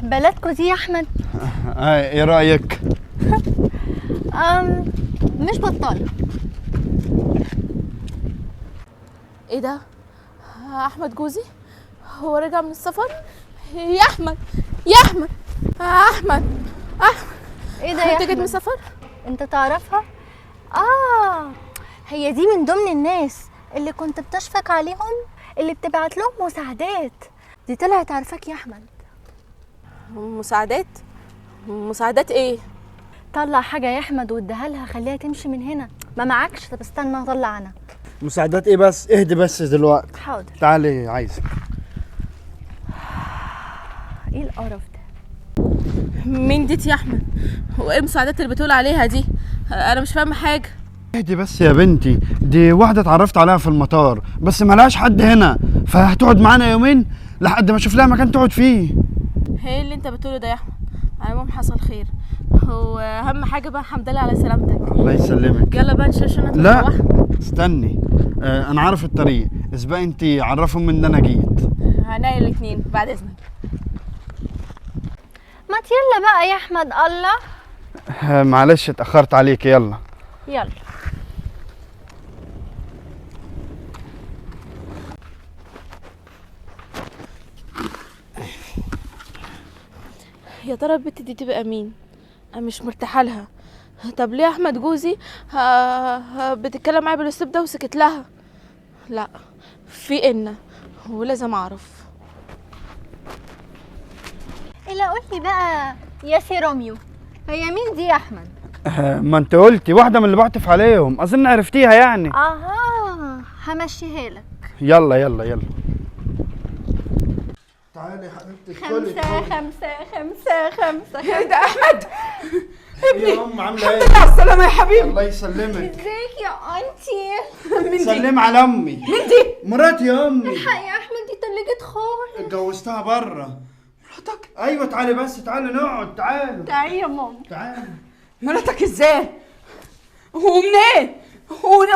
بلدكوا دي يا احمد؟ ايه رايك؟ مش بطاله. ايه ده؟ احمد جوزي هو رجع من السفر؟ يا احمد يا احمد احمد ايه ده يا انت جيت احمد؟ من السفر؟ انت تعرفها؟ هي دي من ضمن الناس اللي كنت بتشفق عليهم، اللي بتبعت لهم مساعدات. دي طلعت عارفاك يا احمد. مساعدات؟ مساعدات ايه؟ طلع حاجه يا احمد واديها لها، خليها تمشي من هنا. ما معكش؟ طب استنى اطلع انا. مساعدات ايه بس؟ اهدي بس دلوقتي. حاضر. تعالي عايزك. ايه القرف ده؟ مين دي يا احمد؟ وايه المساعدات اللي بتقول عليها دي؟ انا مش فاهمه حاجه. اهدي بس يا بنتي، دي واحده اتعرفت عليها في المطار بس ملهاش حد هنا، فهتقعد معانا يومين لحد ما اشوف لها مكان تقعد فيه. ايه اللي انت بتقوله ده يا احمد؟ على العموم حصل خير، هو اهم حاجه بقى الحمد لله على سلامتك. الله يسلمك. يلا بقى نشيل شنطة لا ونروح. استني، انا عارف الطريق. اسبقي انت، عرفهم ان انا جيت. هناقل الاثنين بعد اذنك. ما يلا بقى يا احمد. الله. معلش اتاخرت عليك. يلا يلا. يا ترى البت دي تبقى مين؟ انا مش مرتاحه لها. طب ليه احمد جوزي بتتكلم معايا بالاسلوب ده وسكت لها؟ لا، في ان ولازم اعرف. الا قولي بقى يا سي روميو، هي مين دي يا احمد؟ ما انت قلتي واحده من اللي بعطف عليهم، اظن عرفتيها يعني. همشيها لك. يلا يلا يلا. تعالي يا حبيبتي. خمسة. ايه ده احمد؟ ابني يا ام، عامله ايه؟ الحمد لله على السلامه يا حبيبي. الله يسلمك. ازيك يا انتي؟ مين دي؟ سلم على امي. مين دي؟ مراتي يا امي. الحق يا احمد، دي طلقت خالص. اتجوزتها بره. مراتك؟ ايوه تعالي بس، تعالي نقعد. تعالوا تعالي يا ماما. تعالي. مراتك ازاي؟ ومنين؟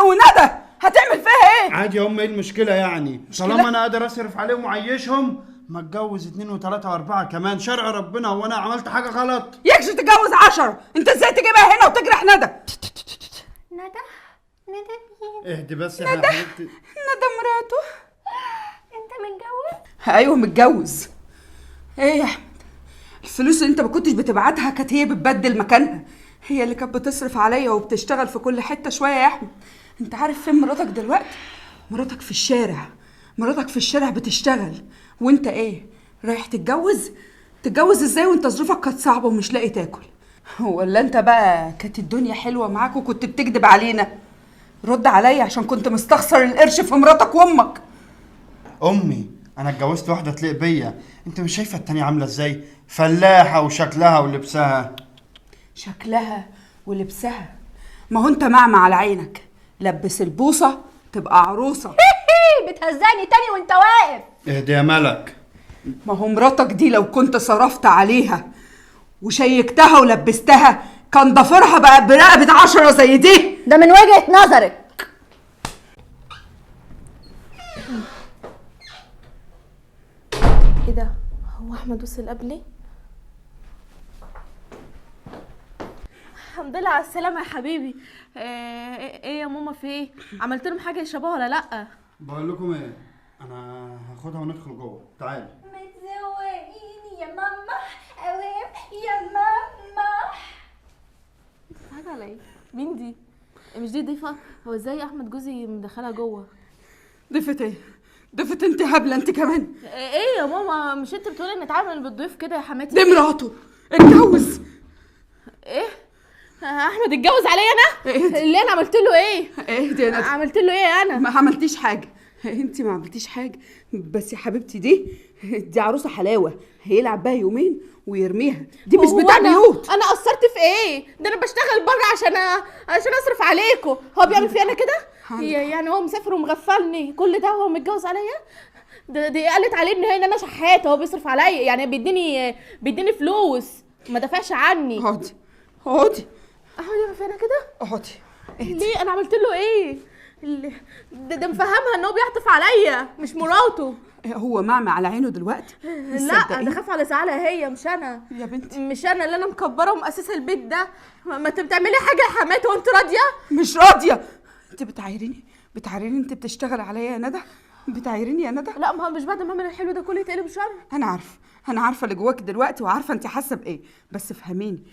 وندى هتعمل فيها ايه؟ عادي يا ام، ايه المشكله يعني؟ طالما انا قادر اصرف عليهم وعيشهم ما اتجوز 2 و3 و4 كمان. شرع ربنا، هو انا عملت حاجه غلط؟ يكش تتجوز 10، انت ازاي تجيبها هنا وتجرح ندى؟ ندى مين؟ اهدي بس يا حبيبتي. ندى مراته. انت متجوز؟ ايوه متجوز. ايه يا احمد؟ الفلوس اللي انت ما كنتش بتبعتها كانت هي بتبدل مكانها، هي اللي كانت بتصرف عليا وبتشتغل في كل حته شويه يا احمد. انت عارف فين مراتك دلوقتي؟ مراتك في الشارع. مراتك في الشارع بتشتغل، وانت ايه؟ رايح تتجوز؟ تتجوز ازاي وانت ظروفك كانت صعبه ومش لاقي تاكل؟ ولا انت بقى كانت الدنيا حلوه معاك وكنت بتكذب علينا؟ رد عليا عشان كنت مستخسر القرش في مراتك وامك. امي انا اتجوزت واحده تليق بيا، انت مش شايفه التانية عامله ازاي؟ فلاحه وشكلها ولبسها. شكلها ولبسها؟ ما هو انت معمى على عينك، لبس البوصه تبقى عروسه. بتهزقني تاني وانت واقف. اهدي يا ملك. ما هو مراتك دي لو كنت صرفت عليها وشيكتها ولبستها كان ضفرها بقى برقبة 10 زي دي. ده من وجهة نظرك. ايه ده؟ هو احمد وصل قبلي؟ الحمد لله على السلامه يا حبيبي. ايه يا ماما، في ايه؟ عملت لهم حاجه يشربوها ولا لا؟ بقول لكم ايه، انا هاخدها وندخل جوه. تعالي. ما تزوقيني يا ماما، اوام يا ماما. حاجه على ايه؟ مين دي؟ مش دي ضيفه؟ هو ازاي احمد جوزي مدخلها جوه؟ ضيفة ايه؟ ضيفة انت هبلة انت كمان. ايه يا ماما، مش انت بتقولي نتعامل بالضيوف كده يا حماتي؟ دي مراته، اتجوز. ايه؟ احمد اتجوز عليا انا؟ ايه اللي انا عملت له ايه؟ ايه دي؟ انا عملت له ايه انا؟ ما عملتيش حاجة، انت ما عملتيش حاجة، بس يا حبيبتي دي عروسة حلاوة، هيلعب بها يومين ويرميها. دي مش بتاع بيوت. انا قصرت في ايه؟ ده انا بشتغل بره عشان اصرف عليكم. هو بيعمل في انا كده؟ يعني هو مسافر ومغفلني كل ده وهو متجوز عليا؟ دي قالت عليه ان انا شحاته، هو بيصرف عليا يعني بيديني فلوس ما دافعش عني. اقعدي اقعد يعمل في انا كده؟ اقعدي. ليه؟ انا عملت له ايه؟ ده مفهمها ان هو بيعطف عليا مش مراته. هو معمي على عينه دلوقتي. لا انا خاف على سعالها هي مش انا يا بنتي. مش انا اللي انا مكبره ومؤسسه البيت ده. ما انت بتعملي حاجه يا حماتي وانت راضيه؟ مش راضيه. انت بتعايريني انت بتشتغل عليا يا ندى، بتعايريني يا ندى. لا ما هو مش بعد ما اعمل الحلو ده كله يتقلب شر. انا عارفه اللي جواك دلوقتي وعارفه انت حاسه بايه، بس فهميني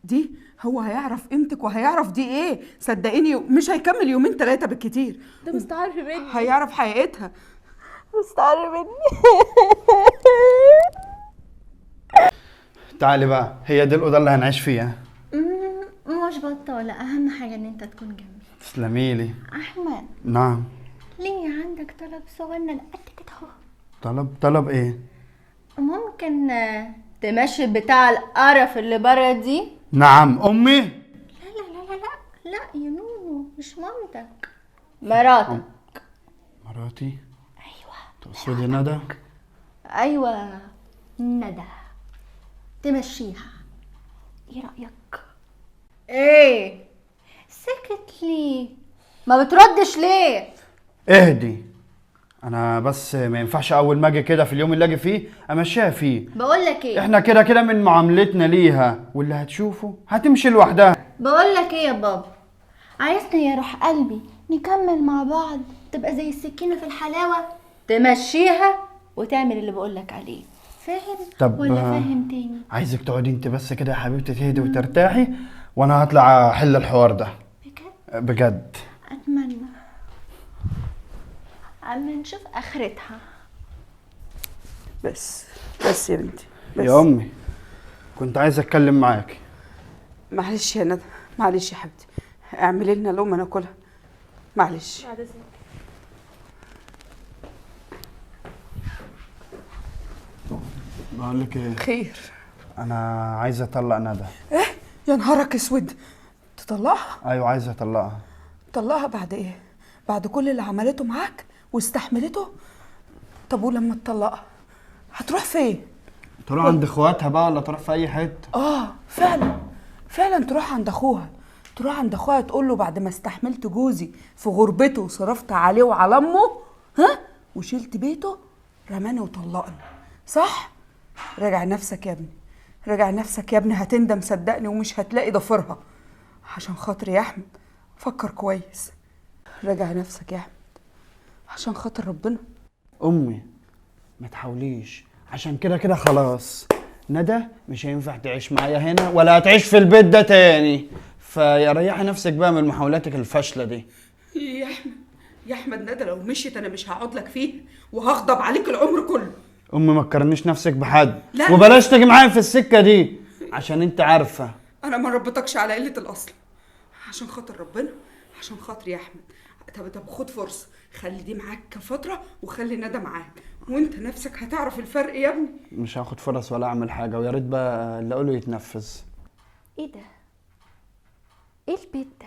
دي هو هيعرف قيمتك وهيعرف دي ايه، صدقيني مش هيكمل يومين 3 بالكتير. ده مستعار مني. هيعرف حقيقتها. مستعار مني. تعالي بقى، هي دي الاوضه اللي هنعيش فيها. مش بطالة، أهم حاجة إن أنت تكون جنبي. تسلميلي. أحمد، نعم. ليه عندك طلب صغنن قد كده أهو؟ طلب ايه؟ ممكن تمشي بتاع القرف اللي برا دي؟ نعم امي. لا لا لا لا لا لا يا نونو، مش مامتك، مراتك. مراتي؟ أيوة. تقصدي ندى؟ أيوة ندى، تمشيها. إيه رأيك؟ إيه؟ سكت ليه؟ ما بتردش ليه؟ اهدي. انا بس ما ينفعش اول ما اجي كده في اليوم اللي اجي فيه امشيها فيه. بقول لك إيه؟ احنا كده كده من معاملتنا ليها، واللي هتشوفه هتمشي لوحدها. بقول لك ايه يا بابا، عايزني يا روح قلبي نكمل مع بعض، تبقى زي السكينه في الحلاوه، تمشيها وتعمل اللي بقول لك عليه. فاهم؟ طب ولا فاهم تاني؟ عايزك تقعدي انت بس كده يا حبيبتي، تهدي وترتاحي، وانا هطلع احل الحوار ده. بجد؟ بجد اتمنى. اما نشوف اخرتها. بس يا بنتي بس. يا امي كنت عايز اتكلم معاكي. معلش يا ندى، معلش يا حبيبتي، اعملي لنا لقمه ناكلها، معلش. بقول لك ايه، خير. انا عايز اطلق ندى. ايه يا نهارك اسود، تطلقها؟ ايوه عايز اطلقها. طلقها بعد ايه؟ بعد كل اللي عملته معاك واستحملته؟ طب ولما تطلقها هتروح فين؟ تروح عند اخواتها بقى ولا تروح في اي حته؟ فعلا تروح عند اخوها، تقول له بعد ما استحملت جوزي في غربته وصرفت عليه وعلى امه، ها، وشلت بيته، رماني وطلقني، صح؟ راجع نفسك يا ابني، هتندم صدقني ومش هتلاقي ضفرها. عشان خاطر يا احمد فكر كويس، راجع نفسك يا احمد عشان خاطر ربنا. امي ما تحاوليش، عشان كده كده خلاص ندى مش هينفع تعيش معايا هنا ولا هتعيش في البيت ده تاني، فيا ريحي نفسك بقى من محاولاتك الفاشله دي. يا احمد ندى لو مشيت انا مش هقعد لك فيه وهغضب عليك العمر كله. امي ما تقارنيش نفسك بحد، لا. وبلاش تيجي معايا في السكه دي عشان انت عارفه انا ما ربطكش على قله الاصل، عشان خاطر ربنا، عشان خاطر يا احمد. طب خد فرصه، خلي دي معاك فتره وخلي ندى معاك، وانت نفسك هتعرف الفرق يا ابني. مش هاخد فرص ولا اعمل حاجه، ويا ريت بقى اللي اقوله يتنفذ. ايه ده؟ ايه البيت ده؟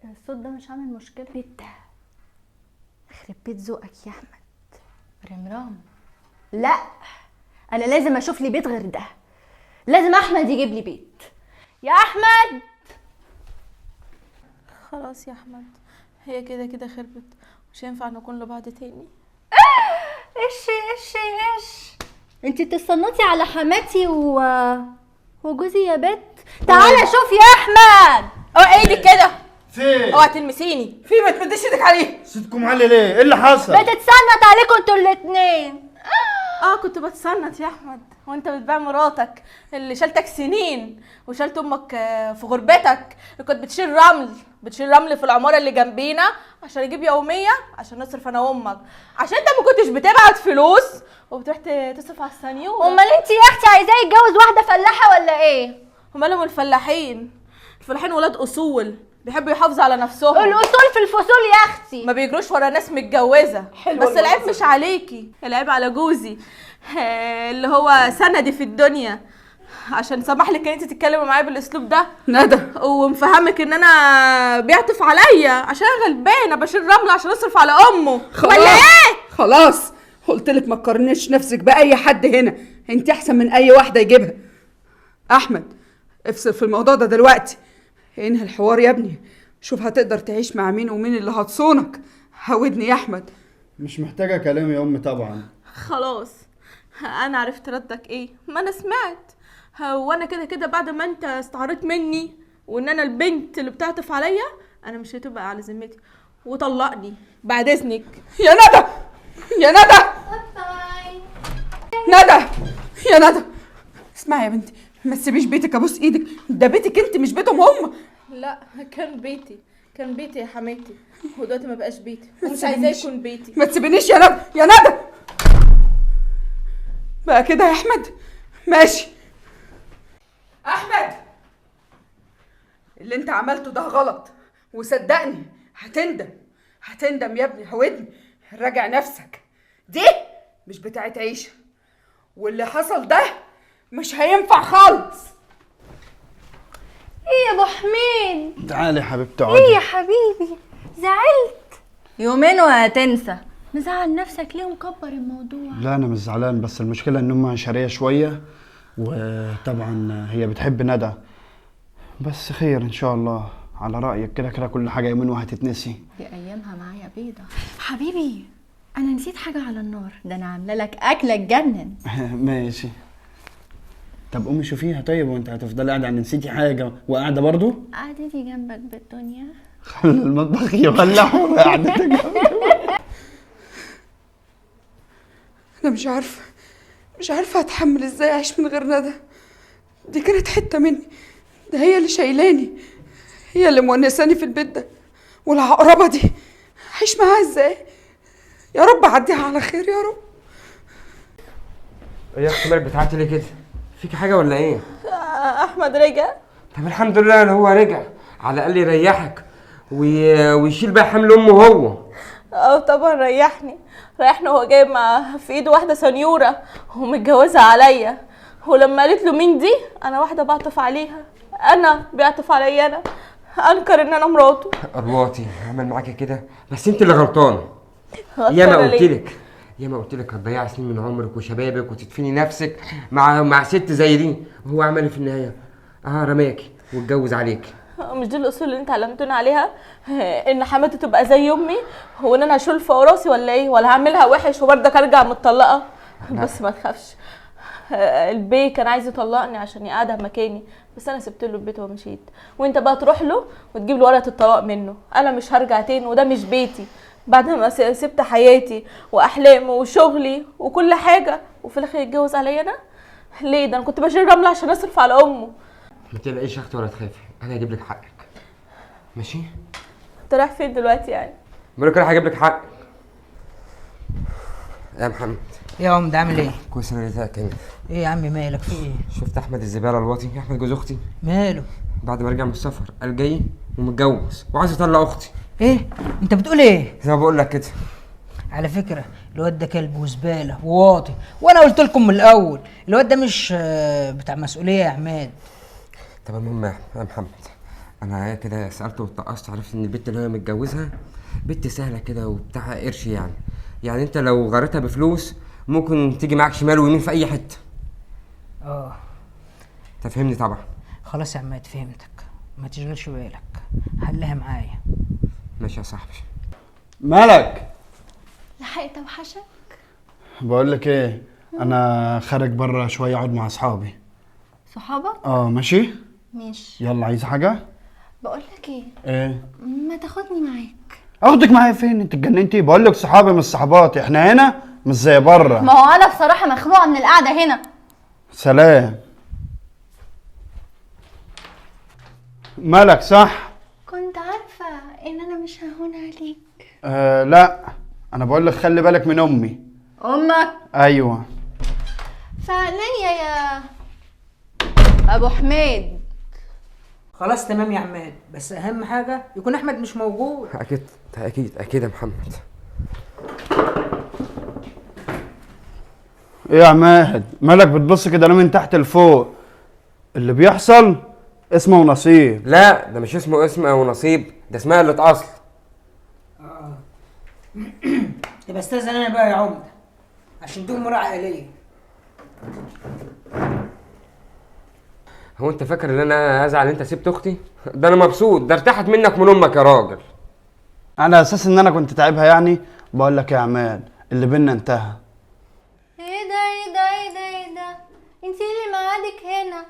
الصوت ده مش عامل مشكله؟ البيت ده يخرب بيت ذوقك يا احمد. رمرام، لا انا لازم اشوف لي بيت غير ده، لازم احمد يجيب لي بيت. يا احمد خلاص يا احمد، هي كده كده خربت، مش هينفع نكون لبعض تاني. ايش انتي تستنطي على حماتي وجوزي يا بت؟ تعالى شوف يا احمد. ايدك كده، فين؟ اوعى تلمسيني. في ما تمدش ايدك عليه. صوتكم عالي ليه؟ ايه اللي حصل؟ بتتسنط عليكم انتوا الاتنين. كنت بتصنت يا احمد وانت بتبيع مراتك اللي شالتك سنين وشالت امك في غربتك، كنت بتشيل رمل في العماره اللي جنبينا عشان اجيب يوميه عشان نصرف انا وامك، عشان انت ما كنتش بتبعت فلوس وبتروح تصرف على السنيور. امال انت يا اختي عايزاه يتجوز واحده فلاحه ولا ايه؟ ومالهم الفلاحين ولاد اصول بيحبوا يحافظوا على نفسهم. الاصول في الفصول يا اختي، ما بيجروش ورا ناس متجوزه. بس العيب مش عليكي، العيب على جوزي اللي هو سندي في الدنيا، عشان سمح لك ان انت تتكلمي معايا بالاسلوب ده ندى، ومفهمك ان انا بيعطف عليا عشان غلبانه بشيل رمل عشان اصرف على امه. ولا ايه؟ خلاص قلت لك ما تقارنيش نفسك باي حد هنا، انت احسن من اي واحده يجيبها. احمد افصل في الموضوع ده دلوقتي، انهي الحوار يا ابني، شوف هتقدر تعيش مع مين ومين اللي هتصونك. هودني يا احمد، مش محتاجه كلام يا امي طبعا. خلاص انا عرفت ردك ايه، ما انا سمعت. هو انا كده كده بعد ما انت استعريت مني وان انا البنت اللي بتعطف عليا، انا مش هتبقى على ذمتي وطلقني بعد اذنك. يا ندى، يا ندى، ندى، يا ندى، اسمعي يا بنتي، ما تسيبيش بيتك، ابوس ايدك، ده بيتك انت مش بيتهم هم. لا كان بيتي، كان بيتي يا حماتي، ودلوقتي ما بقاش بيتي ومش عايزاه يكون بيتي. ما تسيبنيش يا ندى، يا ندى. بقى كده يا احمد؟ ماشي. احمد، اللي انت عملته ده غلط، وصدقني هتندم، هتندم يا ابني. هودني، راجع نفسك، دي مش بتاعت عيشه، واللي حصل ده مش هينفع خالص. ايه يا ابو حميد؟ تعالي يا حبيبتي ايه اقعدي. يا حبيبي زعلت؟ يومين وهتنسى. مزعل نفسك ليه ومكبر الموضوع؟ لا انا مش زعلان، بس المشكله ان امها شريه شويه، وطبعا هي بتحب ندى، بس خير ان شاء الله. على رايك كده كده كل حاجه يومين وهتتنسي. دي ايامها معايا بيضه. حبيبي انا نسيت حاجه على النار، ده انا عامله لك اكله تجنن. ماشي. طب قومي شوفيها. طيب وانت هتفضلي قاعده عن نسيتي حاجه وقاعده برضو؟ قعدتي جنبك بالدنيا. خلي المطبخ يولع وقعدتك جنبي. انا مش عارفه اتحمل ازاي اعيش من غير ندى. دي كانت حته مني، ده هي اللي شايلاني، هي اللي مونساني في البيت ده، والعقربه دي اعيش معاها ازاي؟ يا رب عديها على خير يا رب. ايه يا اختي مالك بتعيطي ليه كده؟ فيكي حاجه ولا ايه؟ احمد رجع. طب الحمد لله ان هو رجع، على الاقل يريحك ويشيل بقى حمل امه هو. اه طبعا ريحني وهو جايب في ايده واحده سنيوره ومتجوزها عليا، ولما قالت له مين دي، انا واحده بعطف عليها، انا بيعطف عليا، انا انكر ان انا مراته. ارواتي عمل معاكي كده، بس انت اللي غلطانه. ياما قلت لك هتضيعي سنين من عمرك وشبابك وتدفني نفسك مع ست زي دي، وهو عمل ايه في النهايه؟ رماكي واتجوز عليكي. مش دي الاصول اللي انت علمتوني عليها؟ ان حماتي تبقى زي امي، وان انا اشيل فوق راسي ولا ايه؟ ولا هعملها وحش وبرضك ارجع متطلقه؟ بس ما تخافش، البي كان عايز يطلقني عشان يقعدها مكاني، بس انا سبت له البيت ومشيت، وانت بقى تروح له وتجيب له ورقه الطلاق منه. انا مش هرجع تاني، وده مش بيتي بعد ما سبت حياتي واحلامي وشغلي وكل حاجه، وفي الاخر يتجوز عليا انا؟ ليه؟ ده انا كنت بشيل رمله عشان اصرف على امه. ما تقلقيش يا اختي ولا تخافي، انا هجيب لك حقك. ماشي؟ انت رايح فين دلوقتي يعني؟ بقول لك انا هجيب لك حقك يا محمد. ايه يا عم ده عامل ايه؟ كويس انا لقيتك هنا. ايه يا عم مالك في ايه؟ شفت احمد الزباله الواطي، احمد جوز اختي، ماله؟ بعد ما رجع من السفر قال جاي ومتجوز وعايز يطلق اختي. ايه؟ انت بتقول ايه؟ زي ما بقول لك كده. على فكره الواد ده كلب وزباله وواطي، وانا قلت لكم من الاول الواد ده مش بتاع مسؤوليه يا عماد. طب المهم يا محمد، انا كده سالته واتقصت، عرفت ان البت اللي هي متجوزها بنت سهله كده وبتاعها قرش، يعني انت لو غرتها بفلوس ممكن تيجي معاك شمال ويمين في اي حته. تفهمني طبعا. خلاص يا عماد فهمتك، ما تشغلش بالك، حلها معايا. ماشي يا صاحبي. مالك؟ لحقت اوحشك؟ بقول لك ايه، انا خارج بره شويه اقعد مع اصحابي. صحابك؟ ماشي. ماشي. يلا عايزه حاجه؟ بقول لك ايه، ايه؟ ما تاخدني معاك؟ اخدك معايا فين؟ انت اتجننتي؟ بقول لك صحابي مش صحباتي، احنا هنا مش زي بره. ما هو انا بصراحه مخنوقه من القعده هنا. سلام. مالك صح؟ كنت عارفه ان انا مش ههون عليك. لا انا بقول لك خلي بالك من امي. امك؟ ايوه. فعلا يا ابو حميد. خلاص تمام يا عماد، بس اهم حاجه يكون احمد مش موجود. اكيد يا محمد. ايه يا عماد مالك بتبص كده ليه من تحت لفوق؟ اللي بيحصل اسمه نصيب. لا ده مش اسمه اسم او نصيب، ده اسمها قله اصل. يبقى استاذن انا بقى يا عمده عشان دي امور عائليه. هو انت فاكر ان انا هزعل انت سبت اختي؟ ده انا مبسوط، ده ارتاحت منك من امك يا راجل. على اساس ان انا كنت تعبها يعني. بقول لك يا عماد اللي بينا انتهى. ايه ده ايه ده ايه ده ايه ده؟ انتي اللي ميعادك هنا؟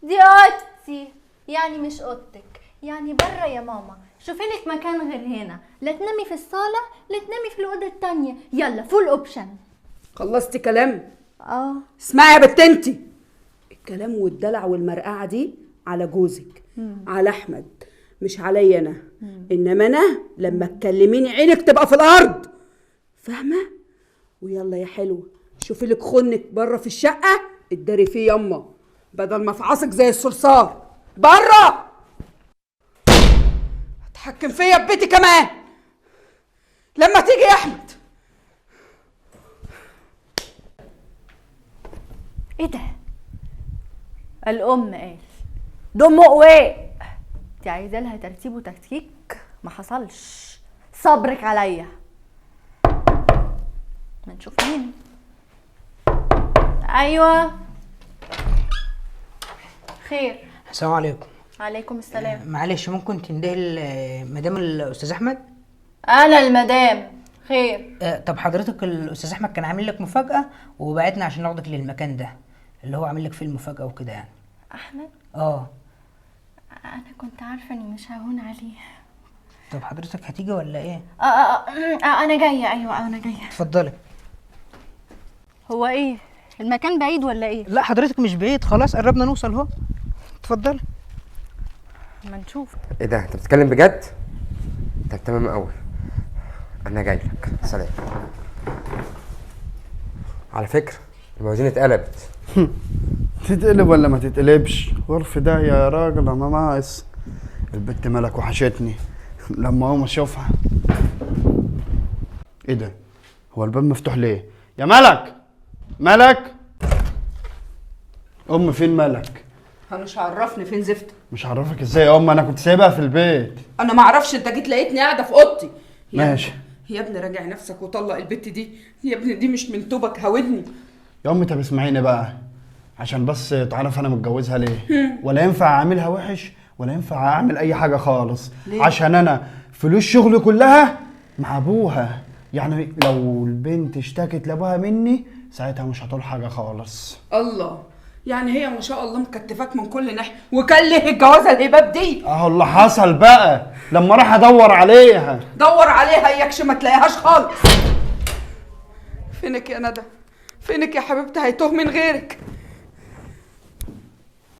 دي اوضتي. يعني مش اوضتك، يعني بره يا ماما. شوفي لك مكان غير هنا، لا تنامي في الصاله لا تنامي في الاوضه التانية. يلا فول اوبشن. خلصتي كلام؟ اه. اسمعي يا بت انتي، الكلام والدلع والمرقعه دي على جوزك، على احمد، مش عليا انا. انما انا لما تكلميني عينك تبقى في الارض، فاهمه؟ ويلا يا حلوه شوفي لك خنك بره في الشقه اتداري فيه يما، بدل ما افعصك زي الصرصار. بره هتحكم فيا ببيتي كمان لما تيجي يا احمد. ايه ده؟ الام قال دم قوي. انتي عايزه لها ترتيب وتكتيك؟ ما حصلش. صبرك عليا. ما نشوف مين. ايوه خير. السلام عليكم. عليكم السلام. معلش ممكن تندهي مدام الاستاذ احمد؟ انا المدام. خير. طب حضرتك الاستاذ احمد كان عامل لك مفاجاه وبعتنا عشان ناخدك للمكان ده اللي هو عامل لك فيه المفاجاه وكده يعني. احمد؟ اه. انا كنت عارفه اني مش ههون عليه. طب حضرتك هتيجي ولا ايه؟ انا جايه. ايوه انا جايه. اتفضلي. هو ايه المكان بعيد ولا ايه؟ لا حضرتك مش بعيد، خلاص قربنا نوصل اهو. اتفضلي. ما نشوف. ايه ده انت بتتكلم بجد؟ طب تمام قوي، انا جاي لك. سلام. على فكره الموازين اتقلبت. تتقلب ولا ما تتقلبش؟ غرف ده يا راجل انا ناقص. البت ملك وحشتني لما اقوم اشوفها. ايه ده؟ هو الباب مفتوح ليه؟ يا ملك! ملك! ام فين ملك؟ انا مش عرفني فين زفت. مش هعرفك ازاي يا ام، انا كنت سايبها في البيت. انا ما اعرفش، انت جيت لقيتني قاعده في اوضتي. ماشي. يا ابني راجع نفسك وطلق البت دي يا ابني، دي مش من توبك هودني. يا امي طب اسمعيني بقى عشان بس تعرف انا متجوزها ليه. ولا ينفع اعملها وحش ولا ينفع اعمل اي حاجه خالص. ليه؟ عشان انا فلوس شغلي كلها مع ابوها. يعني لو البنت اشتكت لابوها مني ساعتها مش هتقول حاجه خالص. الله، يعني هي ما شاء الله مكتفاك من كل ناحيه، وكان ليه الجوازه الهباب دي؟ اهو اللي حصل بقى لما راح ادور عليها. دور عليها اياكش ما تلاقيهاش خالص. فينك يا ندى؟ فينك يا حبيبتي؟ هيتوه من غيرك.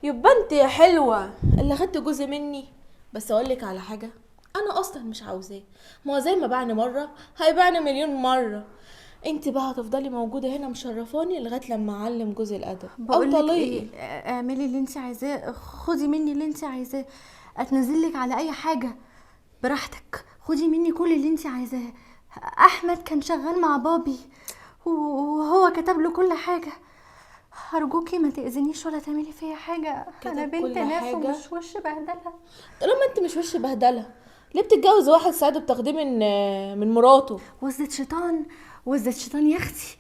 يبقى انت يا حلوه اللي خدت جزء مني. بس اقول لك على حاجه، انا اصلا مش عاوزاه. ما هو زي ما باعني مره هيبيعني مليون مره. انت بقى هتفضلي موجوده هنا مشرفاني لغايه لما اعلم جوز الادب. بقول لك طليقي. ايه، اعملي اللي انت عايزاه. خدي مني اللي انت عايزاه. اتنزل لك على اي حاجه براحتك. خدي مني كل اللي انت عايزاه. احمد كان شغال مع بابي وهو كتب له كل حاجه. ارجوكي ما تاذينيش ولا تعملي فيا حاجه. انا كتب بنت كل ناس حاجة؟ ومش وش بهدله. طالما انت مش وش بهدله، ليه بتتجوز واحد سعاده بتاخديه من مراته؟ وزة شيطان وزة شيطان يا اختي.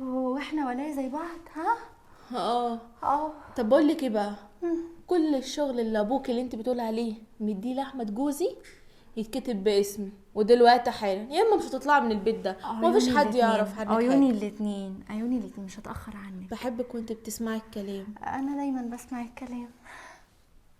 واحنا ولا زي بعض؟ ها؟ اه. طب بقول لك ايه بقى، كل الشغل اللي ابوك اللي انت بتقول عليه مديه لاحمد جوزي يتكتب باسمي ودلوقتي حالا، يا اما مش هتطلعي من البيت ده ومفيش حد يعرف عنك عيوني حاجه. الاتنين عيوني الاتنين مش هتاخر عنك. بحبك وانت بتسمعي الكلام. انا دايما بسمع الكلام.